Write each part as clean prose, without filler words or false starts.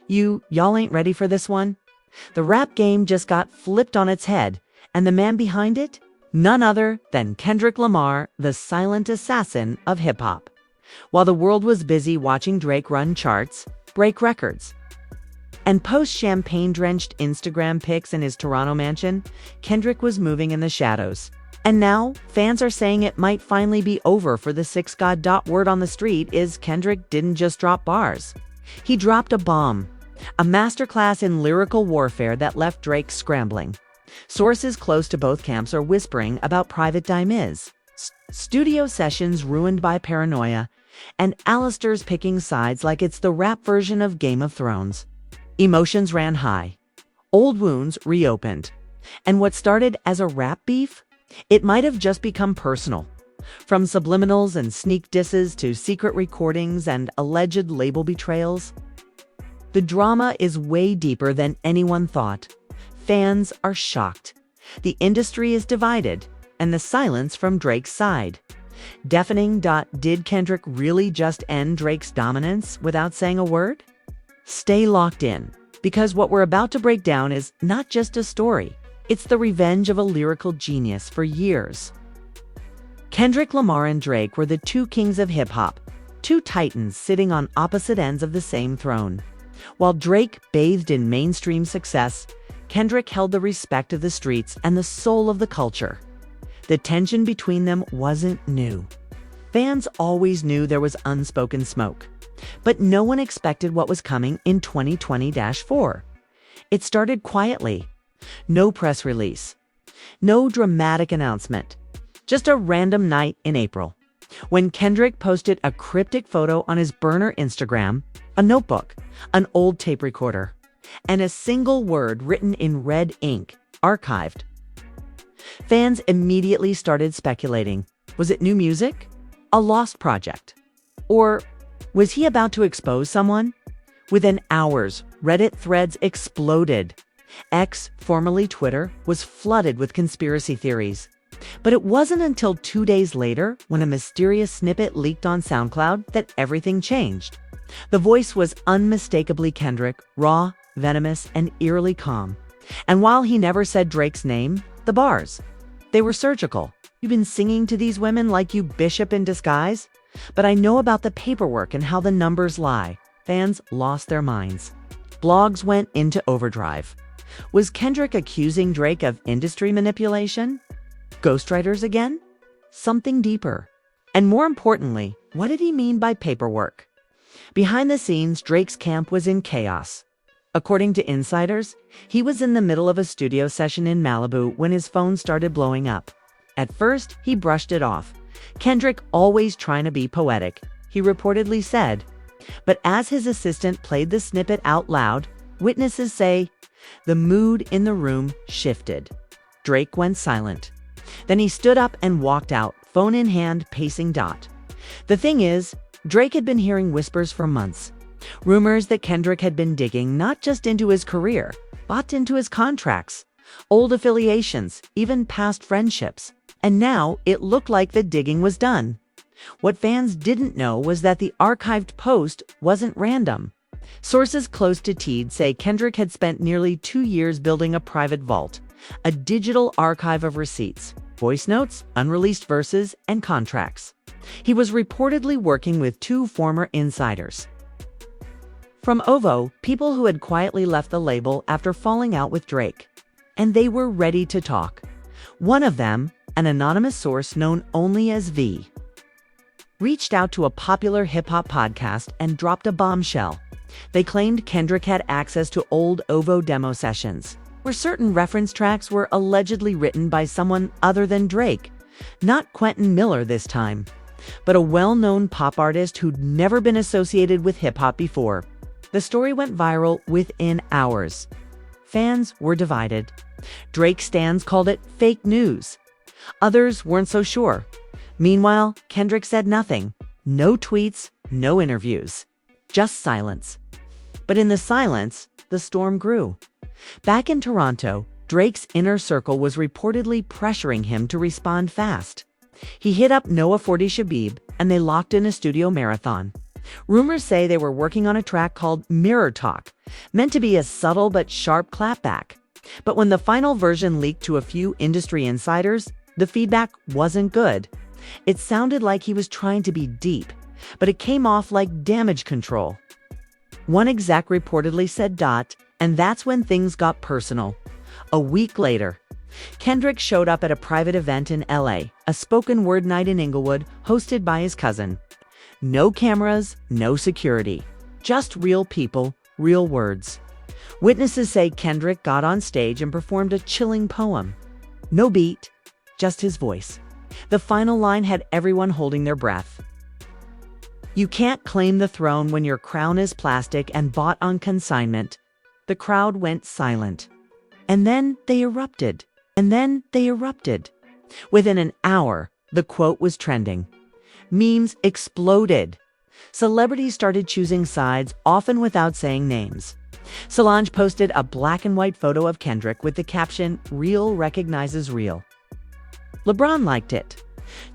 Y'all ain't ready for this one? The rap game just got flipped on its head, and the man behind it? None other than Kendrick Lamar, the silent assassin of hip-hop. While the world was busy watching Drake run charts, break records, and post champagne-drenched Instagram pics in his Toronto mansion, Kendrick was moving in the shadows. And now, fans are saying it might finally be over for the six god. Word on the street is Kendrick didn't just drop bars. He dropped a bomb, a masterclass in lyrical warfare that left Drake scrambling. Sources close to both camps are whispering about private dimes, studio sessions ruined by paranoia, and Alistair's picking sides like it's the rap version of Game of Thrones. Emotions ran high. Old wounds reopened. And what started as a rap beef? It might have just become personal. From subliminals and sneak disses to secret recordings and alleged label betrayals. The drama is way deeper than anyone thought. Fans are shocked. The industry is divided, and the silence from Drake's side. Deafening. Did Kendrick really just end Drake's dominance without saying a word? Stay locked in, because what we're about to break down is not just a story. It's the revenge of a lyrical genius for years. Kendrick Lamar and Drake were the two kings of hip-hop, two titans sitting on opposite ends of the same throne. While Drake bathed in mainstream success, Kendrick held the respect of the streets and the soul of the culture. The tension between them wasn't new. Fans always knew there was unspoken smoke, but no one expected what was coming in 2020-4. It started quietly. No press release. No dramatic announcement. Just a random night in April, when Kendrick posted a cryptic photo on his burner Instagram, a notebook, an old tape recorder, and a single word written in red ink, archived. Fans immediately started speculating. Was it new music? A lost project? Or was he about to expose someone? Within hours, Reddit threads exploded. X, formerly Twitter, was flooded with conspiracy theories. But it wasn't until 2 days later, when a mysterious snippet leaked on SoundCloud, that everything changed. The voice was unmistakably Kendrick, raw, venomous, and eerily calm. And while he never said Drake's name, the bars, they were surgical. You've been singing to these women like you bishop in disguise? But I know about the paperwork and how the numbers lie. Fans lost their minds. Blogs went into overdrive. Was Kendrick accusing Drake of industry manipulation? Ghostwriters again? Something deeper. And more importantly, what did he mean by paperwork? Behind the scenes, Drake's camp was in chaos. According to insiders, he was in the middle of a studio session in Malibu when his phone started blowing up. At first, he brushed it off. Kendrick always trying to be poetic, he reportedly said. But as his assistant played the snippet out loud, witnesses say the mood in the room shifted. Drake went silent. Then he stood up and walked out, phone in hand, pacing. The thing is, Drake had been hearing whispers for months. Rumors that Kendrick had been digging not just into his career, but into his contracts, old affiliations, even past friendships. And now it looked like the digging was done. What fans didn't know was that the archived post wasn't random. Sources close to Teed say Kendrick had spent nearly 2 years building a private vault, a digital archive of receipts, voice notes, unreleased verses, and contracts. He was reportedly working with 2 former insiders from OVO, people who had quietly left the label after falling out with Drake. And they were ready to talk. One of them, an anonymous source known only as V, reached out to a popular hip-hop podcast and dropped a bombshell. They claimed Kendrick had access to old OVO demo sessions, where certain reference tracks were allegedly written by someone other than Drake. Not Quentin Miller this time, but a well-known pop artist who'd never been associated with hip-hop before. The story went viral within hours. Fans were divided. Drake stans called it fake news. Others weren't so sure. Meanwhile, Kendrick said nothing. No tweets, no interviews. Just silence. But in the silence, the storm grew. Back in Toronto, Drake's inner circle was reportedly pressuring him to respond fast. He hit up Noah 40 Shabib, and they locked in a studio marathon. Rumors say they were working on a track called Mirror Talk, meant to be a subtle but sharp clapback. But when the final version leaked to a few industry insiders, the feedback wasn't good. It sounded like he was trying to be deep, but it came off like damage control. One exec reportedly said, and that's when things got personal. A week later, Kendrick showed up at a private event in LA, a spoken word night in Inglewood, hosted by his cousin. No cameras, no security. Just real people, real words. Witnesses say Kendrick got on stage and performed a chilling poem. No beat, just his voice. The final line had everyone holding their breath. You can't claim the throne when your crown is plastic and bought on consignment. The crowd went silent. And then they erupted. Within an hour, the quote was trending. Memes exploded. Celebrities started choosing sides, often without saying names. Solange posted a black and white photo of Kendrick with the caption, "Real recognizes real." LeBron liked it.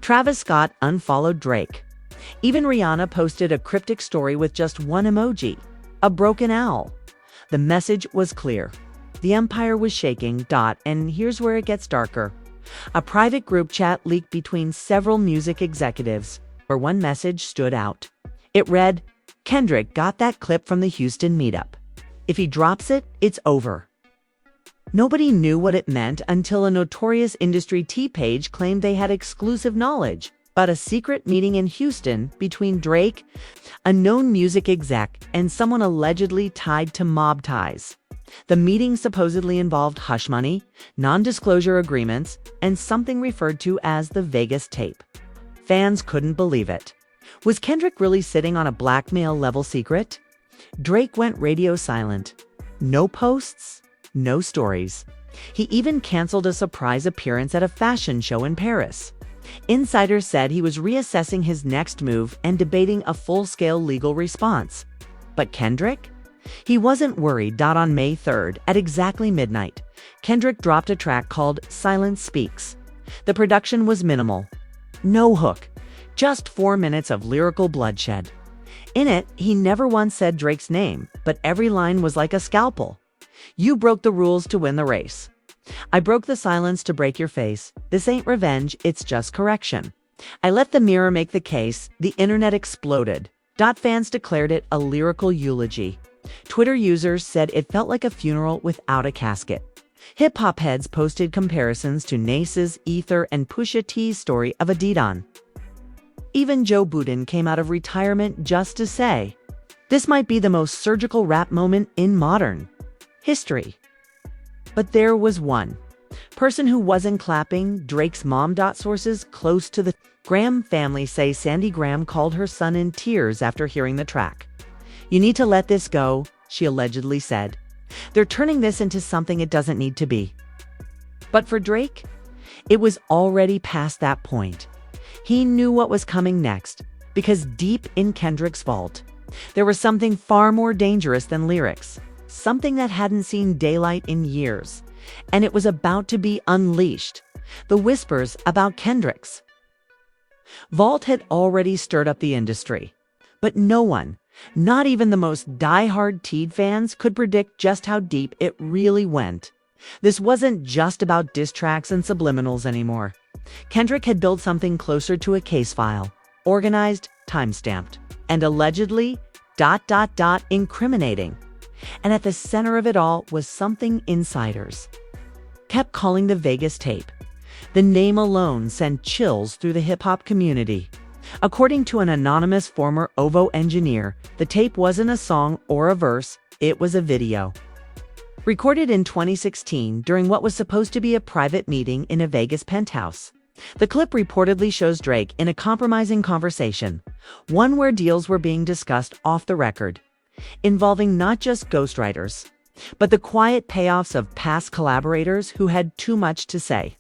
Travis Scott unfollowed Drake. Even Rihanna posted a cryptic story with just one emoji, a broken owl. The message was clear. The empire was shaking, and here's where it gets darker. A private group chat leaked between several music executives, where one message stood out. It read, "Kendrick got that clip from the Houston meetup. If he drops it, it's over." Nobody knew what it meant until a notorious industry T page claimed they had exclusive knowledge about a secret meeting in Houston between Drake, a known music exec, and someone allegedly tied to mob ties. The meeting supposedly involved hush money, non-disclosure agreements, and something referred to as the Vegas tape. Fans couldn't believe it. Was Kendrick really sitting on a blackmail-level secret? Drake went radio silent. No posts, no stories. He even canceled a surprise appearance at a fashion show in Paris. Insiders said he was reassessing his next move and debating a full-scale legal response. But Kendrick? He wasn't worried. On May 3rd, at exactly midnight, Kendrick dropped a track called Silence Speaks. The production was minimal. No hook. Just 4 minutes of lyrical bloodshed. In it, he never once said Drake's name, but every line was like a scalpel. You broke the rules to win the race. I broke the silence to break your face. This ain't revenge, it's just correction. I let the mirror make the case. The internet exploded. Fans declared it a lyrical eulogy. Twitter users said it felt like a funeral without a casket. Hip-hop heads posted comparisons to Nace's, Ether, and Pusha T's story of Adidas. Even Joe Budden came out of retirement just to say, this might be the most surgical rap moment in modern history. But there was one person who wasn't clapping. Drake's mom. Sources close to the Graham family say Sandy Graham called her son in tears after hearing the track. You need to let this go, she allegedly said. They're turning this into something it doesn't need to be. But for Drake, it was already past that point. He knew what was coming next, because deep in Kendrick's vault, there was something far more dangerous than lyrics, something that hadn't seen daylight in years, and it was about to be unleashed. The whispers about Kendrick's vault had already stirred up the industry, but no one, not even the most die-hard Teed fans, could predict just how deep it really went. This wasn't just about diss tracks and subliminals anymore. Kendrick had built something closer to a case file, organized, time-stamped, and allegedly, incriminating. And at the center of it all was something insiders kept calling the Vegas tape. The name alone sent chills through the hip-hop community. According to an anonymous former OVO engineer, the tape wasn't a song or a verse, it was a video. Recorded in 2016 during what was supposed to be a private meeting in a Vegas penthouse. The clip reportedly shows Drake in a compromising conversation, one where deals were being discussed off the record, involving not just ghostwriters, but the quiet payoffs of past collaborators who had too much to say.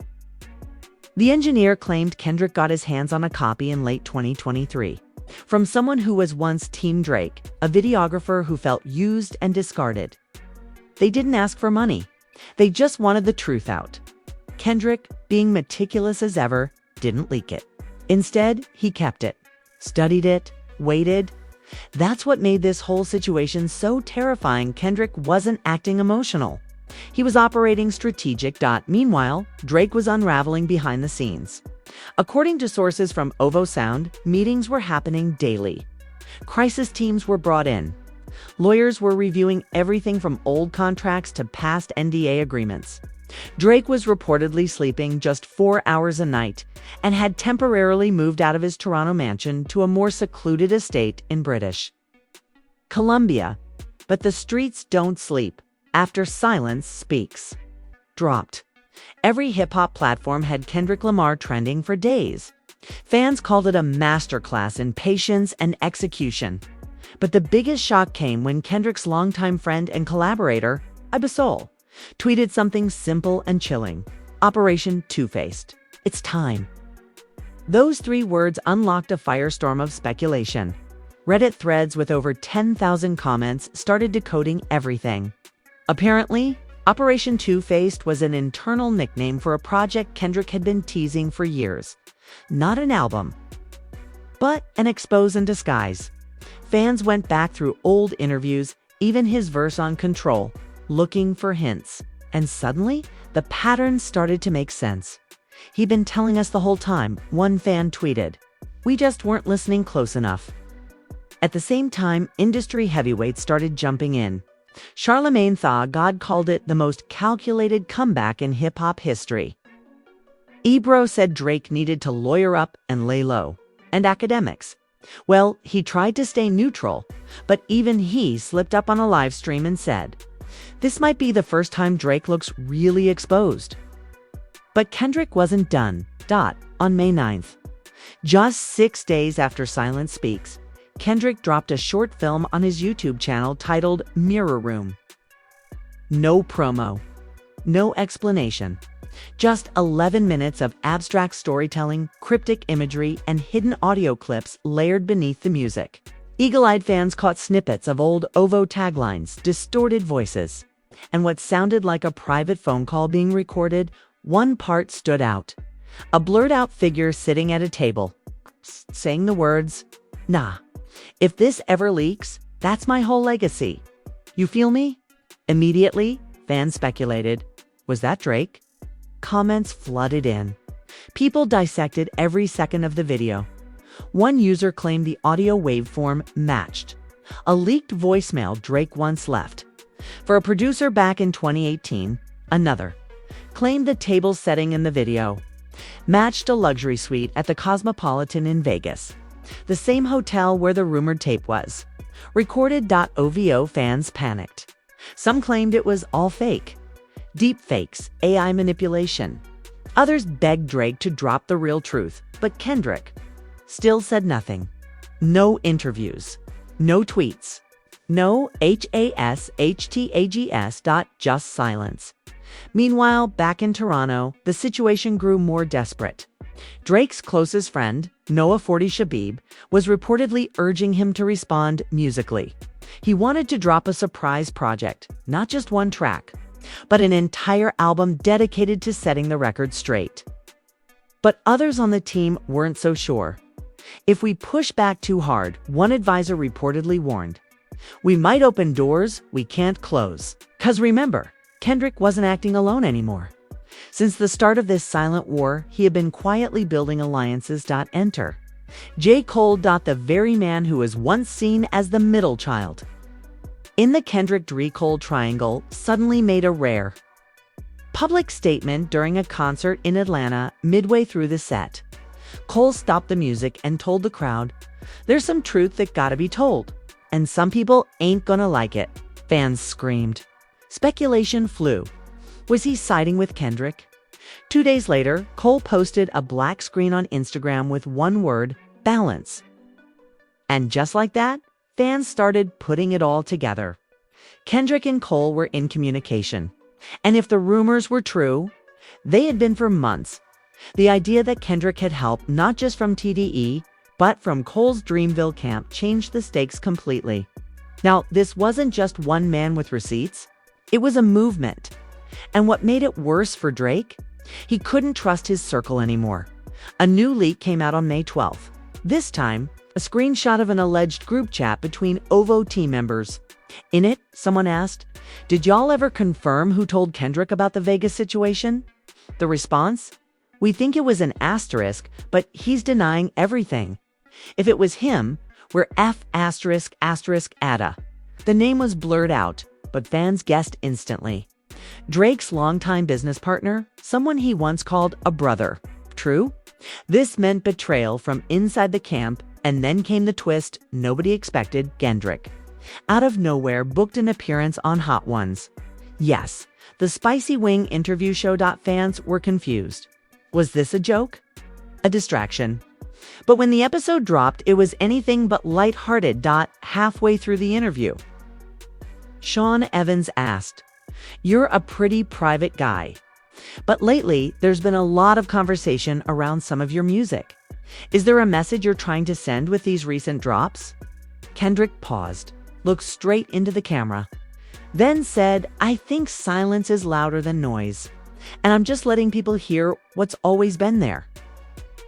The engineer claimed Kendrick got his hands on a copy in late 2023 from someone who was once Team Drake, a videographer who felt used and discarded. They didn't ask for money. They just wanted the truth out. Kendrick, being meticulous as ever, didn't leak it. Instead, he kept it, studied it, waited. That's what made this whole situation so terrifying. Kendrick wasn't acting emotional. He was operating strategic. Meanwhile, Drake was unraveling behind the scenes. According to sources from OVO Sound, meetings were happening daily. Crisis teams were brought in. Lawyers were reviewing everything from old contracts to past NDA agreements. Drake was reportedly sleeping just 4 hours a night and had temporarily moved out of his Toronto mansion to a more secluded estate in British Columbia. But the streets don't sleep. After Silence Speaks dropped, every hip-hop platform had Kendrick Lamar trending for days. Fans called it a masterclass in patience and execution. But the biggest shock came when Kendrick's longtime friend and collaborator, Ibisol, tweeted something simple and chilling. Operation Two-Faced. It's time. Those 3 words unlocked a firestorm of speculation. Reddit threads with over 10,000 comments started decoding everything. Apparently, Operation Two-Faced was an internal nickname for a project Kendrick had been teasing for years. Not an album, but an expose in disguise. Fans went back through old interviews, even his verse on Control, looking for hints. And suddenly, the patterns started to make sense. He'd been telling us the whole time, one fan tweeted. We just weren't listening close enough. At the same time, industry heavyweights started jumping in. Charlemagne the God called it the most calculated comeback in hip-hop history. Ebro said Drake needed to lawyer up and lay low. And academics. Well, he tried to stay neutral, but even he slipped up on a live stream and said, this might be the first time Drake looks really exposed. But Kendrick wasn't done. On May 9th, just 6 days after Silence Speaks, Kendrick dropped a short film on his YouTube channel titled Mirror Room. No promo, no explanation, just 11 minutes of abstract storytelling, cryptic imagery, and hidden audio clips layered beneath the music. Eagle-eyed fans caught snippets of old OVO taglines, distorted voices, and what sounded like a private phone call being recorded. One part stood out. A blurred-out figure sitting at a table, saying the words, "Nah. If this ever leaks, that's my whole legacy. You feel me?" Immediately, fans speculated, was that Drake? Comments flooded in. People dissected every second of the video. One user claimed the audio waveform matched a leaked voicemail Drake once left. For a producer back in 2018, another claimed the table setting in the video matched a luxury suite at the Cosmopolitan in Vegas, the same hotel where the rumored tape was. Recorded. OVO fans panicked. Some claimed it was all fake. Deep fakes, AI manipulation. Others begged Drake to drop the real truth, but Kendrick still said nothing. No interviews, no tweets, no hashtags. Just silence. Meanwhile, back in Toronto, the situation grew more desperate. Drake's closest friend, Noah 40 Shabib, was reportedly urging him to respond musically. He wanted to drop a surprise project, not just one track, but an entire album dedicated to setting the record straight. But others on the team weren't so sure. If we push back too hard, one advisor reportedly warned, we might open doors we can't close. 'Cause remember, Kendrick wasn't acting alone anymore. Since the start of this silent war, he had been quietly building alliances. Enter J. Cole. The very man who was once seen as the middle child in the Kendrick-Dre-Cole triangle suddenly made a rare public statement during a concert in Atlanta midway through the set. Cole stopped the music and told the crowd, there's some truth that gotta be told, and some people ain't gonna like it. Fans screamed. Speculation flew. Was he siding with Kendrick? 2 days later, Cole posted a black screen on Instagram with one word, balance. And just like that, fans started putting it all together. Kendrick and Cole were in communication. And if the rumors were true, they had been for months. The idea that Kendrick had help not just from TDE, but from Cole's Dreamville camp changed the stakes completely. Now, this wasn't just one man with receipts. It was a movement. And what made it worse for Drake? He couldn't trust his circle anymore. A new leak came out on May 12th. This time, a a screenshot of an alleged group chat between OVO team members. In it, someone asked, "Did y'all ever confirm who told Kendrick about the Vegas situation?" The response? "We think it was an asterisk, but he's denying everything. If it was him, we're F******. The name was blurred out, but fans guessed instantly. Drake's longtime business partner, someone he once called a brother. True? This meant betrayal from inside the camp, and then came the twist nobody expected. Kendrick, out of nowhere, booked an appearance on Hot Ones. Yes, the Spicy Wing interview show. Fans were confused. Was this a joke? A distraction? But when the episode dropped, it was anything but lighthearted. Halfway through the interview, Sean Evans asked, "You're a pretty private guy, but lately there's been a lot of conversation around some of your music. Is there a message you're trying to send with these recent drops?" Kendrick paused, looked straight into the camera, then said, "I think silence is louder than noise, and I'm just letting people hear what's always been there."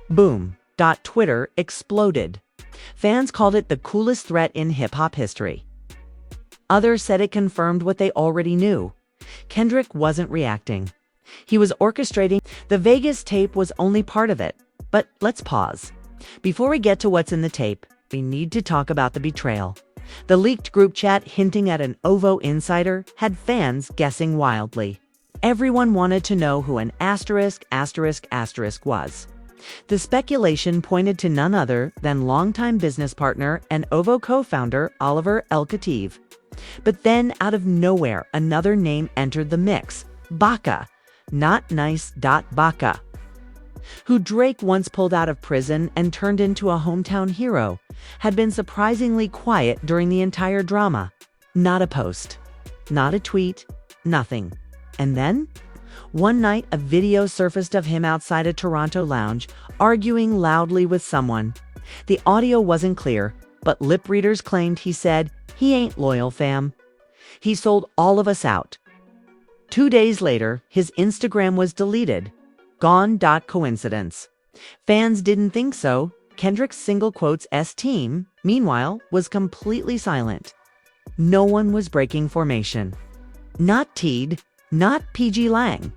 Boom. Twitter exploded. Fans called it the coolest threat in hip-hop history. Others said it confirmed what they already knew. Kendrick wasn't reacting. He was orchestrating. The Vegas tape was only part of it. But let's pause. Before we get to what's in the tape, we need to talk about the betrayal. The leaked group chat hinting at an OVO insider had fans guessing wildly. Everyone wanted to know who an asterisk was. The speculation pointed to none other than longtime business partner and OVO co-founder Oliver El Khatib. But then, out of nowhere, another name entered the mix. Baca. Not nice. Baca. Who Drake once pulled out of prison and turned into a hometown hero, had been surprisingly quiet during the entire drama. Not a post. Not a tweet. Nothing. And then? One night, a video surfaced of him outside a Toronto lounge, arguing loudly with someone. The audio wasn't clear, but lip readers claimed he said, "He ain't loyal, fam. He sold all of us out." 2 days later, his Instagram was deleted. Gone. Coincidence? Fans didn't think so. Kendrick's single quotes S team, meanwhile, was completely silent. No one was breaking formation. Not Teed, not PG Lang,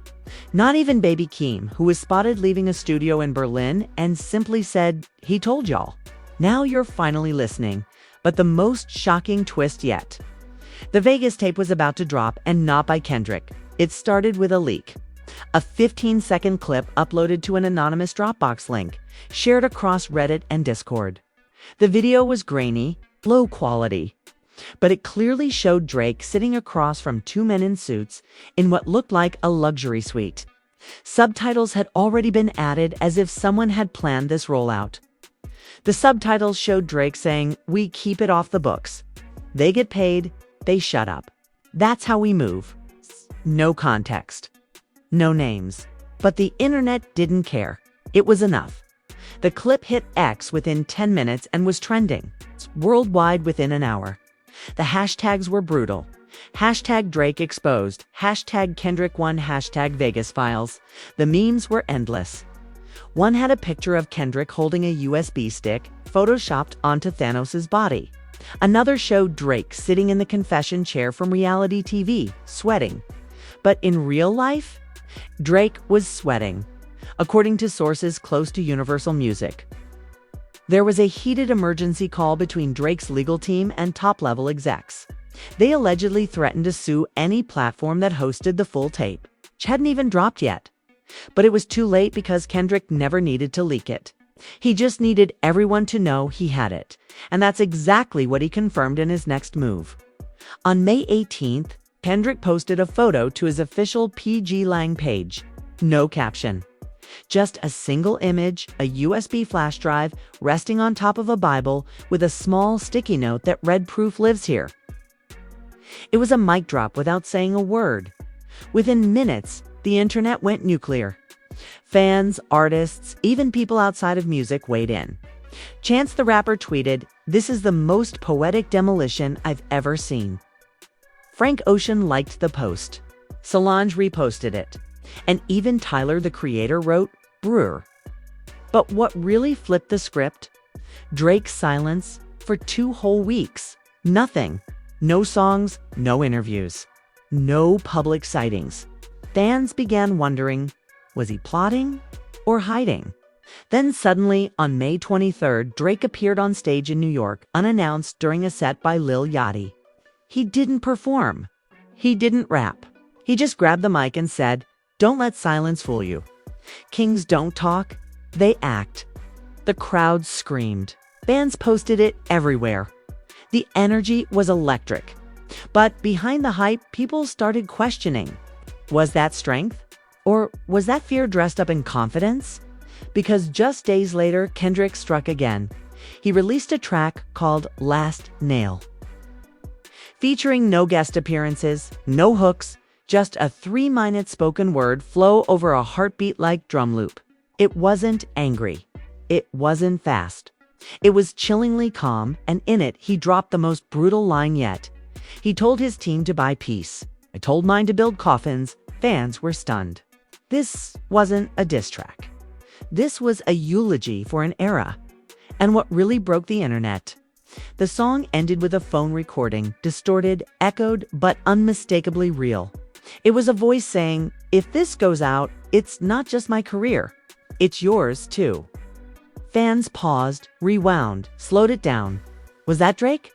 not even Baby Keem, who was spotted leaving a studio in Berlin and simply said, "He told y'all." Now you're finally listening, but the most shocking twist yet. The Vegas tape was about to drop, and not by Kendrick. It started with a leak. A 15-second clip uploaded to an anonymous Dropbox link, shared across Reddit and Discord. The video was grainy, low quality, but it clearly showed Drake sitting across from two men in suits in what looked like a luxury suite. Subtitles had already been added as if someone had planned this rollout. The subtitles showed Drake saying, "We keep it off the books. They get paid, they shut up. That's how we move." No context. No names. But the internet didn't care. It was enough. The clip hit X within 10 minutes and was trending worldwide within an hour. The hashtags were brutal. Hashtag Drake exposed. Hashtag Kendrick won. Hashtag Vegas files. The memes were endless. One had a picture of Kendrick holding a USB stick, photoshopped onto Thanos' body. Another showed Drake sitting in the confession chair from reality TV, sweating. But in real life, Drake was sweating, according to sources close to Universal Music. There was a heated emergency call between Drake's legal team and top-level execs. They allegedly threatened to sue any platform that hosted the full tape, which hadn't even dropped yet. But it was too late because Kendrick never needed to leak it. He just needed everyone to know he had it, and that's exactly what he confirmed in his next move. On May 18th, Kendrick posted a photo to his official PG Lang page. No caption. Just a single image, a USB flash drive resting on top of a Bible with a small sticky note that read "Proof lives here." It was a mic drop without saying a word. Within minutes, the internet went nuclear. Fans, artists, even people outside of music weighed in. Chance the Rapper tweeted, "This is the most poetic demolition I've ever seen." Frank Ocean liked the post. Solange reposted it. And even Tyler, the Creator, wrote, "Brewer." But what really flipped the script? Drake's silence for 2 whole weeks. Nothing. No songs, no interviews, no public sightings. Fans began wondering, was he plotting or hiding? Then suddenly, on May 23rd, Drake appeared on stage in New York, unannounced during a set by Lil Yachty. He didn't perform. He didn't rap. He just grabbed the mic and said, "Don't let silence fool you. Kings don't talk, they act." The crowd screamed. Fans posted it everywhere. The energy was electric. But behind the hype, people started questioning. Was that strength? Or was that fear dressed up in confidence? Because just days later, Kendrick struck again. He released a track called Last Nail, featuring no guest appearances, no hooks, just a 3-minute spoken word flow over a heartbeat-like drum loop. It wasn't angry. It wasn't fast. It was chillingly calm, and in it, he dropped the most brutal line yet. He told his team to buy peace. "I told mine to build coffins." Fans were stunned. This wasn't a diss track. This was a eulogy for an era. And what really broke the internet? The song ended with a phone recording, distorted, echoed, but unmistakably real. It was a voice saying, "If this goes out, it's not just my career. It's yours, too." Fans paused, rewound, slowed it down. Was that Drake?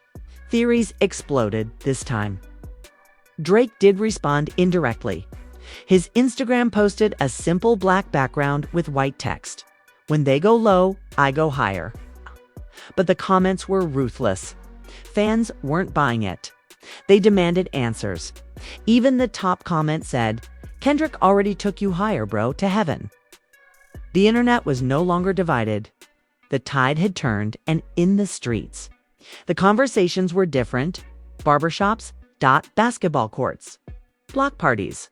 Theories exploded this time. Drake did respond indirectly. His Instagram posted a simple black background with white text. "When they go low, I go higher." But the comments were ruthless. Fans weren't buying it. They demanded answers. Even the top comment said, "Kendrick already took you higher, bro, to heaven." The internet was no longer divided. The tide had turned, and in the streets, the conversations were different. Barbershops, basketball courts, block parties.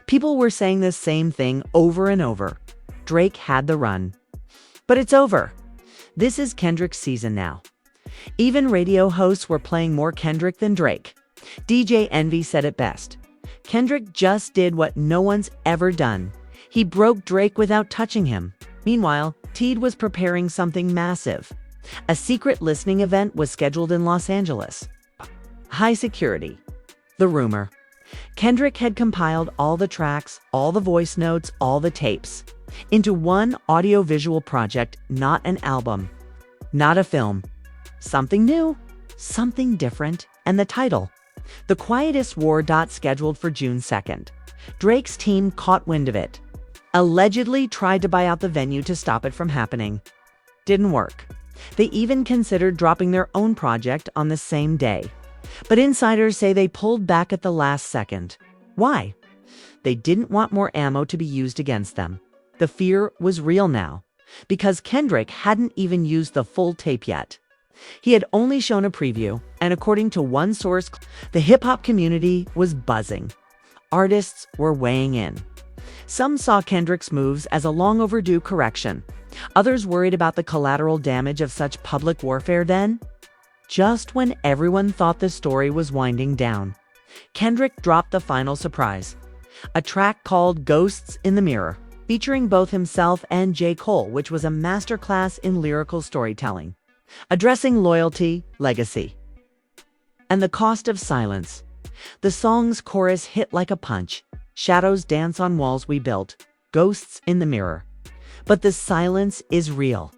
People were saying the same thing over and over. Drake had the run. But it's over. This is Kendrick's season now. Even radio hosts were playing more Kendrick than Drake. DJ Envy said it best. Kendrick just did what no one's ever done. He broke Drake without touching him. Meanwhile, Teed was preparing something massive. A secret listening event was scheduled in Los Angeles. High security. The rumor. Kendrick had compiled all the tracks, all the voice notes, all the tapes into one audio-visual project, not an album, not a film. Something new, something different, and the title, The Quietest War. Scheduled for June 2nd. Drake's team caught wind of it. Allegedly tried to buy out the venue to stop it from happening. Didn't work. They even considered dropping their own project on the same day. But insiders say they pulled back at the last second. Why? They didn't want more ammo to be used against them. The fear was real now, because Kendrick hadn't even used the full tape yet. He had only shown a preview, and according to one source, the hip-hop community was buzzing. Artists were weighing in. Some saw Kendrick's moves as a long overdue correction. Others worried about the collateral damage of such public warfare then. Just when everyone thought the story was winding down, Kendrick dropped the final surprise. A track called Ghosts in the Mirror, featuring both himself and J. Cole, which was a masterclass in lyrical storytelling, addressing loyalty, legacy, and the cost of silence. The song's chorus hit like a punch. Shadows dance on walls we built, ghosts in the mirror. But the silence is real.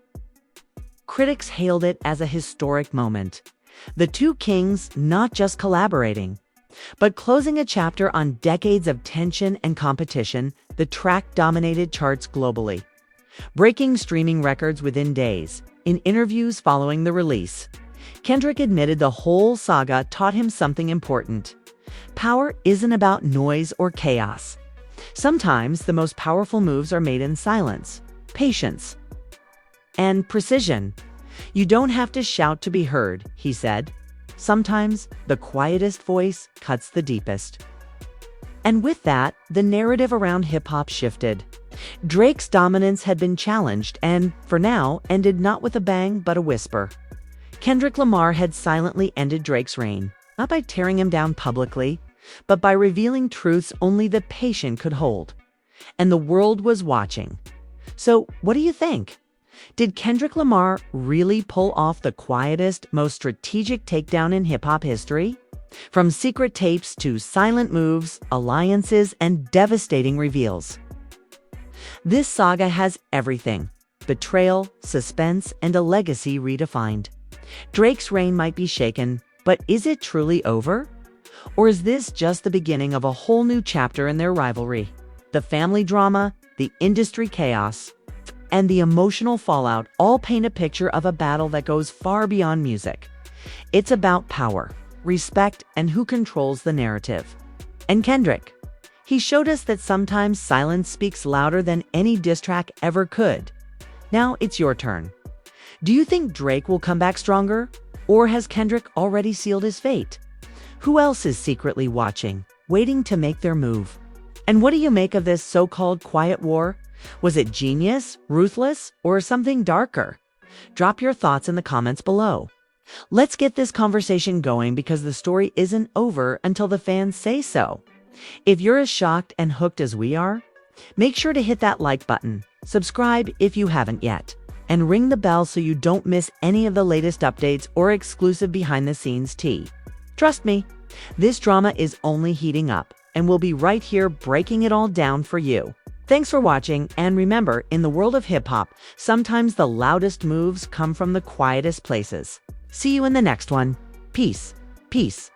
Critics hailed it as a historic moment. The two kings not just collaborating, but closing a chapter on decades of tension and competition. The track dominated charts globally, breaking streaming records within days. In interviews following the release, Kendrick admitted the whole saga taught him something important. Power isn't about noise or chaos. Sometimes the most powerful moves are made in silence, patience, and precision. You don't have to shout to be heard, he said. Sometimes the quietest voice cuts the deepest. And with that, the narrative around hip-hop shifted. Drake's dominance had been challenged and, for now, ended not with a bang but a whisper. Kendrick Lamar had silently ended Drake's reign, not by tearing him down publicly, but by revealing truths only the patient could hold. And the world was watching. So, what do you think? Did Kendrick Lamar really pull off the quietest, most strategic takedown in hip-hop history? From secret tapes to silent moves, alliances, and devastating reveals. This saga has everything: betrayal, suspense, and a legacy redefined. Drake's reign might be shaken, but is it truly over? Or is this just the beginning of a whole new chapter in their rivalry? The family drama, the industry chaos, and the emotional fallout all paint a picture of a battle that goes far beyond music. It's about power, respect, and who controls the narrative. And Kendrick, he showed us that sometimes silence speaks louder than any diss track ever could. Now it's your turn. Do you think Drake will come back stronger? Or has Kendrick already sealed his fate? Who else is secretly watching, waiting to make their move? And what do you make of this so-called quiet war? Was it genius, ruthless, or something darker? Drop your thoughts in the comments below. Let's get this conversation going because the story isn't over until the fans say so. If you're as shocked and hooked as we are, make sure to hit that like button, subscribe if you haven't yet, and ring the bell so you don't miss any of the latest updates or exclusive behind-the-scenes tea. Trust me, this drama is only heating up, and we'll be right here breaking it all down for you. Thanks for watching, and remember, in the world of hip-hop, sometimes the loudest moves come from the quietest places. See you in the next one. Peace. Peace.